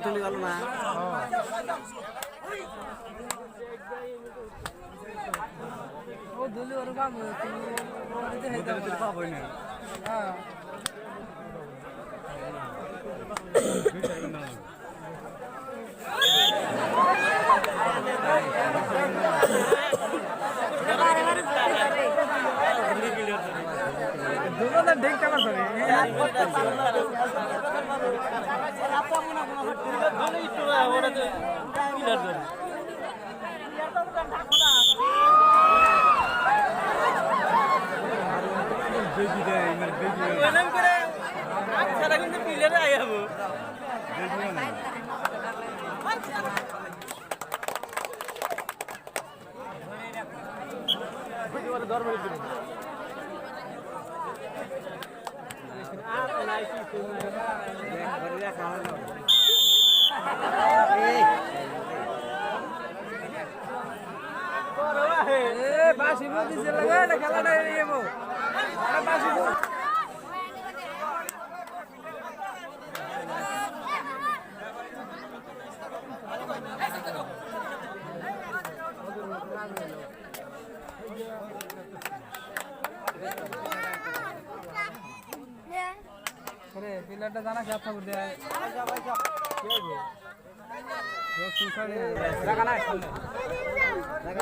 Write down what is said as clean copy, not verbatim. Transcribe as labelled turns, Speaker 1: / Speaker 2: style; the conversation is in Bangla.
Speaker 1: চলে গেল না
Speaker 2: ও দুলি ওর কাম পাবই না হ্যাঁ দুটো দেখতে পারছো বাসি দিছে লাগা খেলাটা এমো বাসি अरे पिलरটা জানা কি আপনি করে দেয় কি হইবো রোজ সুসারে জায়গা নাই সামনে জায়গা